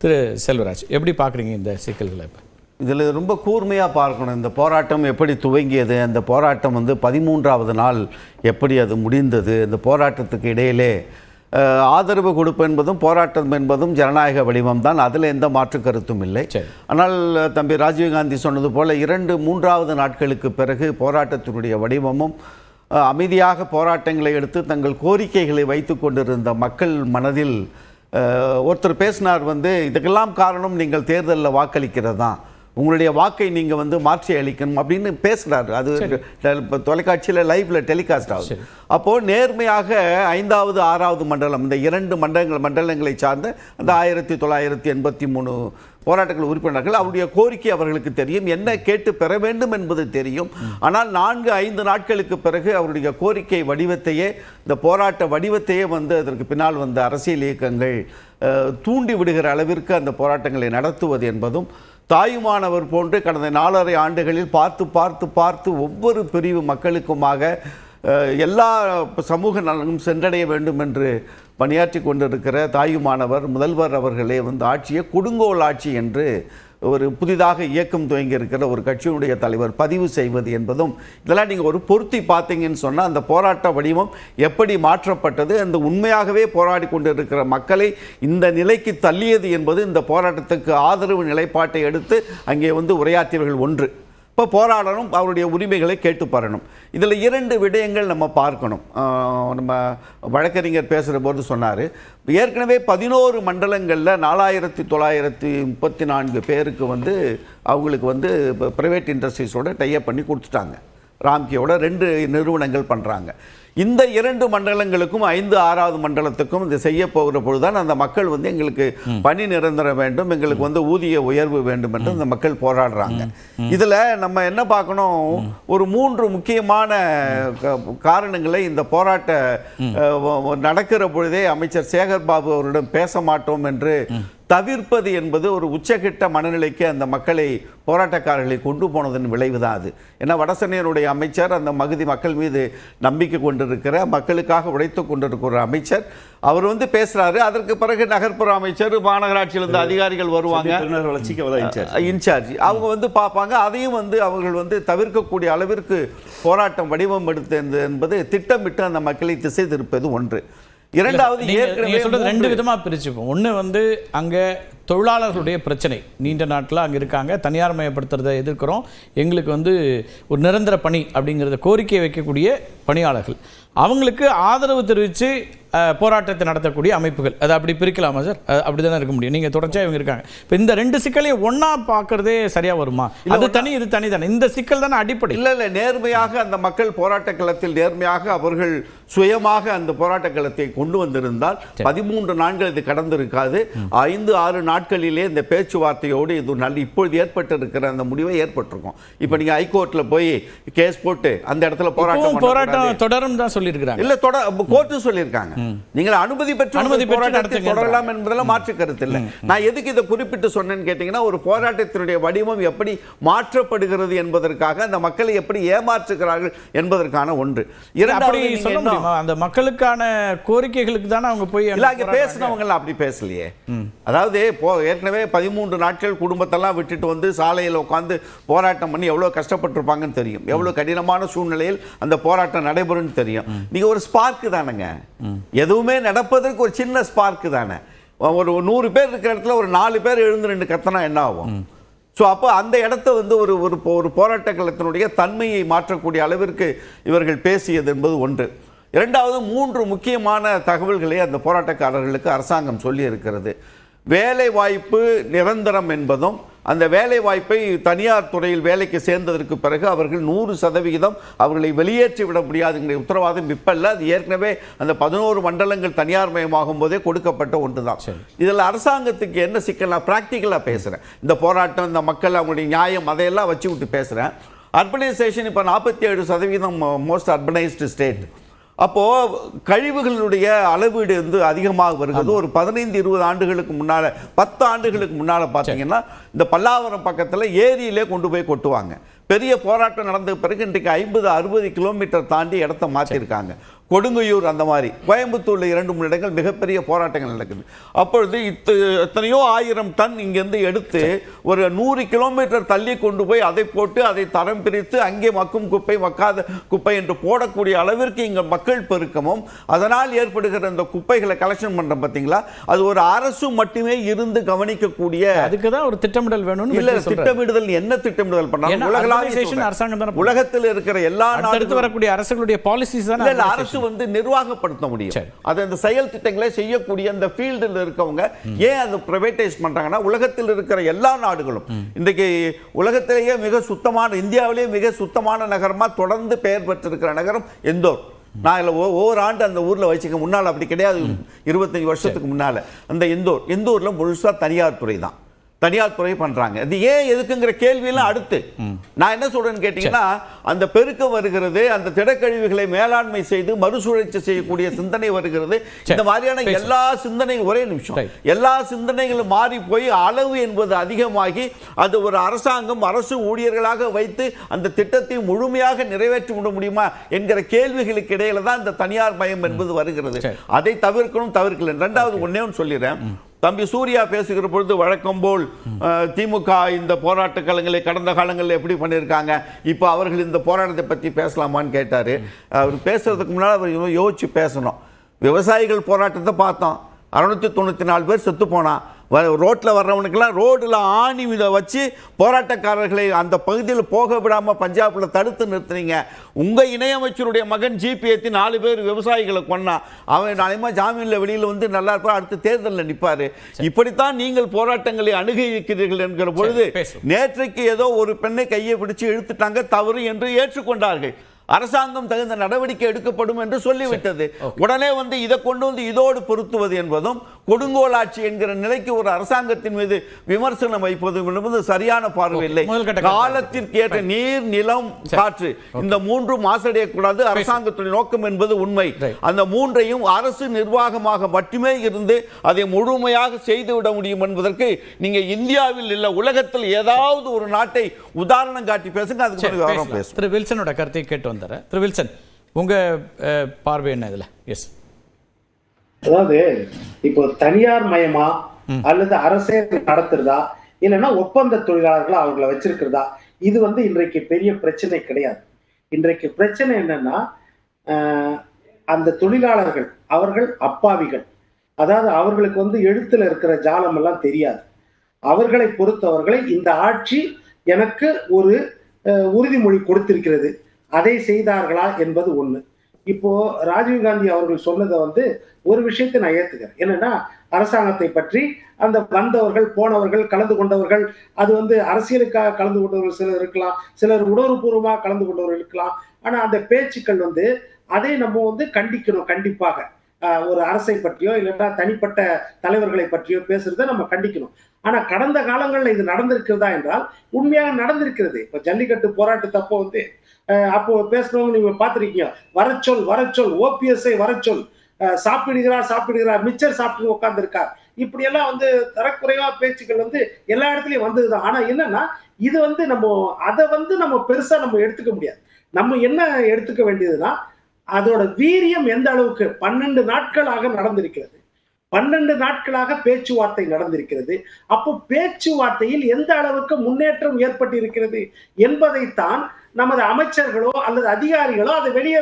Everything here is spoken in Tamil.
திரு செல்வராஜ், எப்படி பார்க்குறீங்க இந்த சிக்கல்களை? இப்போ இதில் ரொம்ப கூர்மையாக பார்க்கணும். இந்த போராட்டம் எப்படி துவங்கியது, அந்த போராட்டம் 13வது நாள் எப்படி அது முடிந்தது, இந்த போராட்டத்துக்கு இடையிலே ஆதரவு கொடுப்பு என்பதும் போராட்டம் என்பதும் ஜனநாயக வடிவம் தான், அதில் எந்த மாற்று கருத்தும் இல்லை. ஆனால் தம்பி ராஜீவ்காந்தி சொன்னது போல் 2-3வது நாட்களுக்கு பிறகு போராட்டத்தினுடைய வடிவமும் அமைதியாக போராட்டங்களை எடுத்து தங்கள் கோரிக்கைகளை வைத்து கொண்டிருந்த மக்கள் மனதில் ஒருத்தர் பேசினார், இதுக்கெல்லாம் காரணம் நீங்கள் தேர்தலில் வாக்களிக்கிறது தான், உங்களுடைய வாக்கை நீங்கள் மாற்றி அளிக்கணும் அப்படின்னு பேசுகிறாரு. அது தொலைக்காட்சியில் லைவ்ல டெலிகாஸ்ட் ஆகுது. அப்போது நேர்மையாக 5வது 6வது மண்டலம், இந்த 2 மண்டலங்களை சார்ந்த அந்த 1983 போராட்டங்கள் உறுப்பினர்கள், அவருடைய கோரிக்கை அவர்களுக்கு தெரியும், என்ன கேட்டு பெற வேண்டும் என்பது தெரியும். ஆனால் 4-5 நாட்களுக்கு பிறகு அவருடைய கோரிக்கை வடிவத்தையே, இந்த போராட்ட வடிவத்தையே அதற்கு பின்னால் அரசியல் இயக்கங்கள் தூண்டி விடுகிற அளவிற்கு அந்த போராட்டங்களை நடத்துவது என்பதும், தாயுமானவர் போன்று கடந்த 4.5 ஆண்டுகளில் பார்த்து ஒவ்வொரு பிரிவு மக்களுக்குமாக எல்லா சமூக நலனும் சென்றடைய வேண்டும் என்று பணியாற்றி கொண்டிருக்கிற தாயுமானவர் முதல்வர் அவர்களே ஆட்சியை கொடுங்கோல் ஆட்சி என்று ஒரு புதிதாக இயக்கம் துவங்கி இருக்கிற ஒரு கட்சியினுடைய தலைவர் பதிவு செய்வது என்பதும், இதெல்லாம் நீங்கள் ஒரு பொருத்தி பார்த்தீங்கன்னு சொன்னால் அந்த போராட்ட வடிவம் எப்படி மாற்றப்பட்டது, அந்த உண்மையாகவே போராடி கொண்டிருக்கிற மக்களை இந்த நிலைக்கு தள்ளியது என்பது இந்த போராட்டத்துக்கு ஆதரவு நிலைப்பாட்டை எடுத்து அங்கே உரையாற்றியவர்கள் ஒன்று. இப்போ போராடணும், அவருடைய உரிமைகளை கேட்டு பெறணும். இதில் 2 விடயங்கள் நம்ம பார்க்கணும். நம்ம வழக்கறிஞர் பேசுகிற போது சொன்னார், ஏற்கனவே 11 மண்டலங்களில் 4934 பேருக்கு அவங்களுக்கு ப்ரைவேட் இண்டஸ்ட்ரீஸோட டைப் பண்ணி கொடுத்துட்டாங்க. ராம்கியோட 2 நிறுவனங்கள் பண்ணுறாங்க. இந்த 2 மண்டலங்களுக்கும் 5-6வது மண்டலத்துக்கும் இது செய்ய போகிற பொழுதுதான் அந்த மக்கள் எங்களுக்கு பணி நிரந்தரம் வேண்டும், எங்களுக்கு ஊதிய உயர்வு வேண்டும் என்று அந்த மக்கள் போராடுறாங்க. இதில் நம்ம என்ன பார்க்கணும், ஒரு 3 முக்கியமான காரணங்களை இந்த போராட்ட நடக்கிற பொழுதே அமைச்சர் சேகர் பாபு அவரிடம் பேச மாட்டோம் என்று தவிர்ப்பது என்பது ஒரு உச்சகிட்ட மனநிலைக்கு அந்த மக்களை, போராட்டக்காரர்களை கொண்டு போனதன் விளைவுதான் அது. ஏன்னா வடசென்னையினுடைய அமைச்சர் அந்த மக்கள் மீது நம்பிக்கை கொண்டிருக்கிற, மக்களுக்காக உழைத்து கொண்டிருக்கிற அமைச்சர், அவர் பேசுறாரு. அதற்கு பிறகு நகர்ப்புற அமைச்சர், மாநகராட்சியிலிருந்து அதிகாரிகள் வருவாங்க, இன்சார்ஜ், அவங்க பார்ப்பாங்க. அதையும் அவர்கள் தவிர்க்கக்கூடிய அளவிற்கு போராட்டம் வடிவம் எடுத்தது என்பது திட்டமிட்டு அந்த மக்களை திசை திருப்பது ஒன்று. இரண்டாவது, ஏற்கனவே சொல்றது 2 விதமா பிரிச்சுப்போம். ஒன்று அங்க தொழிலாளர்களுடைய பிரச்சனை, நீண்ட நாட்டில் அங்கே இருக்காங்க, தனியார் மயப்படுத்துறதை எதிர்க்கிறோம், எங்களுக்கு ஒரு நிரந்தர பணி அப்படிங்கிறத கோரிக்கை வைக்கக்கூடிய பணியாளர்கள், அவங்களுக்கு ஆதரவு தெரிவித்து போராட்டத்தை நடத்தக்கூடிய அமைப்புகள், அதை அப்படி பிரிக்கலாமா சார்? அப்படி தானே இருக்க முடியும். நீங்கள் தொடர்ச்சியாக இவங்க இருக்காங்க. இப்போ இந்த 2 சிக்கலையும் ஒன்றா பார்க்குறதே சரியாக வருமா? அது தனி, இது தனி தானே, இந்த சிக்கல் தானே அடிப்படை. இல்லை, நேர்மையாக அந்த மக்கள் போராட்ட களத்தில் நேர்மையாக அவர்கள் சுயமாக அந்த போராட்ட களத்தை கொண்டு வந்திருந்தால் 13 நாட்கள் இது கடந்திருக்காது. 5-6 நாட்களிலே இந்த பேச்சுவார்த்தையோடு இது இப்பொழுது ஏற்பட்டிருக்கிற அந்த முடிவை ஏற்பட்டிருக்கும். இப்போ நீங்கள் ஹைகோர்ட்டில் போய் கேஸ் போட்டு அந்த இடத்துல போராட்டம் தொடரும் தான் சொல்லியிருக்கிறாங்க. இல்லை, கோர்ட்டு சொல்லியிருக்காங்க, நீங்கள் அனுமதி பெற்று போராட்டத்தை தொடரலாம் என்பதெல்லாம் மாற்று கருத்து இல்லை. நான் எதுக்கு இதை குறிப்பிட்டு சொன்னேன்னு கேட்டீங்கன்னா, ஒரு போராட்டத்தினுடைய வடிவம் எப்படி மாற்றப்படுகிறது என்பதற்காக, அந்த மக்களை எப்படி ஏமாற்றுகிறார்கள் என்பதற்கான ஒன்று. அந்த மக்களுக்கான கோரிக்கைகளுக்கு தானே அவங்க போய் பேசினவங்க அப்படி பேசலையே. அதாவது ஏற்கனவே 13 நாட்கள் குடும்பத்தெல்லாம் விட்டுட்டு சாலையில் உட்காந்து போராட்டம் பண்ணி எவ்வளவு கஷ்டப்பட்டிருப்பாங்கன்னு தெரியும், எவ்வளவு கடினமான சூழ்நிலையில் அந்த போராட்டம் நடைபெறும் தெரியும். நீங்க ஒரு ஸ்பார்க் தானுங்க, எதுவுமே நடப்பதற்கு ஒரு சின்ன ஸ்பார்க் தானே. ஒரு 100 பேர் இருக்கிற இடத்துல ஒரு 4 பேர் எழுந்து 2 கத்தனா என்ன ஆகும்? ஸோ அப்போ அந்த இடத்த ஒரு போராட்ட களத்தினுடைய தன்மையை மாற்றக்கூடிய அளவிற்கு இவர்கள் பேசியது என்பது ஒன்று. இரண்டாவது, 3 முக்கியமான தகவல்களை அந்த போராட்டக்காரர்களுக்கு அரசாங்கம் சொல்லி இருக்கிறது. வேலை வாய்ப்பு நிரந்தரம் என்பதும், அந்த வேலை வாய்ப்பை தனியார் துறையில் வேலைக்கு சேர்ந்ததற்கு பிறகு அவர்கள் 100% அவர்களை வெளியேற்றி விட முடியாதுங்கிற உத்தரவாதம் இப்பல்ல, அது ஏற்கனவே அந்த 11 மண்டலங்கள் தனியார் மயமாகும் போதே கொடுக்கப்பட்ட ஒன்று தான். இதில் அரசாங்கத்துக்கு என்ன சிக்கல், நான் பிராக்டிக்கலாக பேசுகிறேன். இந்த போராட்டம், இந்த மக்கள், அவங்களுடைய நியாயம், அதையெல்லாம் வச்சு விட்டு பேசுகிறேன். அர்பனைசேஷன் இப்போ 47% மோஸ்ட் அர்பனைஸ்டு ஸ்டேட். அப்போது கழிவுகளுடைய அளவீடு அதிகமாக வருகிறது. ஒரு 15-20 ஆண்டுகளுக்கு முன்னால், 10 ஆண்டுகளுக்கு முன்னால் பார்த்தீங்கன்னா இந்த பல்லாவரம் பக்கத்தில் ஏரியிலே கொண்டு போய் கொட்டுவாங்க. பெரிய போராட்டம் நடந்த பிறகு இன்றைக்கு 50-60 கிலோமீட்டர் தாண்டி இடத்த மாற்றிருக்காங்க. கொடுங்கையூர் அந்த மாதிரி, கோயம்புத்தூர்ல 2-3 இடங்கள் மிகப்பெரிய போராட்டங்கள் நடக்குது. அப்பொழுது எத்தனையோ 1000 டன் இங்கிருந்து எடுத்து ஒரு 100 கிலோமீட்டர் தள்ளி கொண்டு போய் அதை போட்டு அதை தரம் பிரித்து அங்கே மக்கும் குப்பை மக்காத குப்பை என்று போடக்கூடிய அளவிற்கு இங்க மக்கள் பெருக்கமும் அதனால் ஏற்படுகிற இந்த குப்பைகளை கலெக்ஷன் பண்றோம் பார்த்தீங்களா, அது ஒரு அரசு மட்டுமே இருந்து கவனிக்கக்கூடிய, அதுக்கு தான் ஒரு திட்டமிடல் வேணும்னு இல்ல திட்டமிடுதல் என்ன திட்டமிடுதல் பண்ணாங்க உலகத்தில் இருக்கிற எல்லா நாடுகளும் வரக்கூடிய அரசுகளுடைய பாலிசிஸ் தான் அரசு வந்து நிர்வாகப்படுத்த முடியும். அது அந்த செயல் திட்டங்களை செய்யக்கூடிய அந்த ஃபீல்டில் இருக்கவங்க ஏன் அது பிரைவேடைஸ் பண்றாங்கன்னா, உலகத்தில் இருக்கிற எல்லா நாடுகளும் இன்றைக்கு உலகத்திலேயே மிக சுத்தமான, இந்தியாவிலேயே மிக சுத்தமான நகரமா தொடர்ந்து பெயர் பெற்றிருக்கிற நகரம் இந்தோர். நான் ஒவ்வொரு ஆண்டு அந்த ஊர்ல வச்சுக்க, முன்னால் அப்படி கிடையாது. 25 வருஷத்துக்கு முன்னால அந்த இந்தூர்ல முழுசா தனியார் துறை தான், தனியார் துறை பண்றாங்க. அது ஏன் எதுக்குங்கிற கேள்வியெல்லாம் அடுத்து நான் என்ன சொல்றேன்னு கேட்டீங்கன்னா, அந்த பெருக்கம் வருகிறது, அந்த திடக்கழிவுகளை மேலாண்மை செய்து மறுசுழற்சி செய்யக்கூடிய சிந்தனை வருகிறது. இந்த மாதிரியான எல்லா சிந்தனைகள், ஒரே நிமிஷம், எல்லா சிந்தனைகளும் மாறி போய் அளவு என்பது அதிகமாகி அது ஒரு அரசாங்கம் அரசு ஊழியர்களாக வைத்து அந்த திட்டத்தை முழுமையாக நிறைவேற்றி விட முடியுமா என்கிற கேள்விகளுக்கு இடையில தான் இந்த தனியார் மயம் என்பது வருகிறது. அதை தவிர்க்கல. இரண்டாவது ஒன்னே ஒன்று சொல்லிடுறேன். தம்பி சூர்யா பேசுகிற பொழுது வழக்கம் போல் திமுக இந்த போராட்ட காலங்களை கடந்த காலங்களில் எப்படி பண்ணியிருக்காங்க, இப்போ அவர்கள் இந்த போராட்டத்தை பற்றி பேசலாமான்னு கேட்டார். அவர் பேசுறதுக்கு முன்னால் அவர் யோசிச்சு பேசணும். விவசாயிகள் போராட்டத்தை பார்த்தோம், 694 பேர் செத்து போனான். ரோட்டில் வர்றவனுக்கெல்லாம் ரோடில் ஆணி வச்சு போராட்டக்காரர்களை அந்த பகுதியில் போக விடாமல் பஞ்சாபில் தடுத்து நிறுத்துனீங்க. உங்கள் இணையமைச்சருடைய மகன் ஜிபி ஏற்றி 4 பேர் விவசாயிகளை கொன்னா, அவன் நாளையமா ஜாமீனில் வெளியில் வந்து நல்லா இருப்பார், அடுத்த தேர்தலில் நிற்பார். இப்படித்தான் நீங்கள் போராட்டங்களை அணுகி இருக்கிறீர்கள் என்கிற பொழுது நேற்றைக்கு ஏதோ ஒரு பெண்ணை கையை பிடிச்சு இழுத்துட்டாங்க, தவறு என்று ஏற்றுக்கொண்டார்கள். அரசாங்கம் தகுந்த நடவடிக்கை எடுக்கப்படும் என்று சொல்லிவிட்டது. உடனே வந்து இதை கொண்டு வந்து இதோடு பொருத்துவது என்பதும் கொடுங்கோலாட்சி என்கிற நிலைக்கு ஒரு அரசாங்கத்தின் மீது விமர்சனம் வைப்பது என்பது சரியான பார்வை இல்லை. காலத்திற்கு ஏற்ற நீர், நிலம், காற்று இந்த 3 மாசடையக்கூடாது அரசாங்கத்தின் நோக்கம் என்பது உண்மை. அந்த 3ஐயும் அரசு நிர்வாகமாக மட்டுமே இருந்து அதை முழுமையாக செய்துவிட முடியும் என்பதற்கு நீங்க இந்தியாவில் இல்ல உலகத்தில் ஏதாவது ஒரு நாட்டை உதாரணம் காட்டி பேசுங்க. அதுக்கு பேசுங்க. திரு வில்சனோட கருத்தை கேட்டு வந்தார். திரு வில்சன், உங்க பார்வை என்ன இதுல? எஸ், அதாவது இப்போ தனியார் மயமா அல்லது அரசே நடத்துறதா இல்லைன்னா ஒப்பந்த தொழிலாளர்களா அவர்களை வச்சிருக்கிறதா, இது வந்து இன்றைக்கு பெரிய பிரச்சனை கிடையாது. இன்றைக்கு பிரச்சனை என்னன்னா, அந்த தொழிலாளர்கள் அவர்கள் அப்பாவிகள், அதாவது அவர்களுக்கு வந்து எழுத்துல இருக்கிற ஜாலம் எல்லாம் தெரியாது. அவர்களை பொறுத்தவர்களை இந்த ஆட்சி எனக்கு ஒரு உறுதிமொழி கொடுத்திருக்கிறது, அதை செய்தார்களா என்பது ஒண்ணு. இப்போ ராஜீவ்காந்தி அவர்கள் சொன்னதை வந்து ஒரு விஷயத்தை நான் ஏத்துக்கிறேன். என்னன்னா, அரசாங்கத்தை பற்றி அந்த வந்தவர்கள் போனவர்கள் கலந்து கொண்டவர்கள், அது வந்து அரசியலுக்காக கலந்து கொண்டவர்கள் சிலர் இருக்கலாம், சிலர் உணர்வுபூர்வமாக கலந்து கொண்டவர்கள் இருக்கலாம். ஆனா அந்த பேச்சுக்கள் வந்து அதை நம்ம வந்து கண்டிக்கணும். கண்டிப்பாக ஒரு அரசை பற்றியோ இல்லைன்னா தனிப்பட்ட தலைவர்களை பற்றியோ பேசுறதை நம்ம கண்டிக்கணும். ஆனா கடந்த காலங்களில் இது நடந்திருக்கிறதா என்றால் உண்மையாக நடந்திருக்கிறது. இப்ப ஜல்லிக்கட்டு போராட்டத்தப்போ வந்து அப்போ பேசுறவங்க நீங்க பாத்திருக்கீங்க, வரச்சொல் ஓபிஎஸ்ஐ வரச்சொல், சாப்பிடுகிறார் மிச்சர் சாப்பிட்டு உட்கார்ந்து இருக்கார், இப்படி எல்லாம் வந்து தரக்குறைவா பேச்சுக்கள் வந்து எல்லா இடத்துலயும் வந்ததுதான். ஆனா என்னன்னா, இது வந்து அதை வந்து நம்ம பெருசா நம்ம எடுத்துக்க முடியாது. நம்ம என்ன எடுத்துக்க வேண்டியதுன்னா, அதோட வீரியம் எந்த அளவுக்கு 12 நாட்களாக நடந்திருக்கிறது, 12 நாட்களாக பேச்சுவார்த்தை நடந்திருக்கிறது. அப்போ பேச்சுவார்த்தையில் எந்த அளவுக்கு முன்னேற்றம் ஏற்பட்டு இருக்கிறது என்பதைத்தான் நமது அமைச்சர்களோ அல்லது அதிகாரிகளோ அதை வெளியே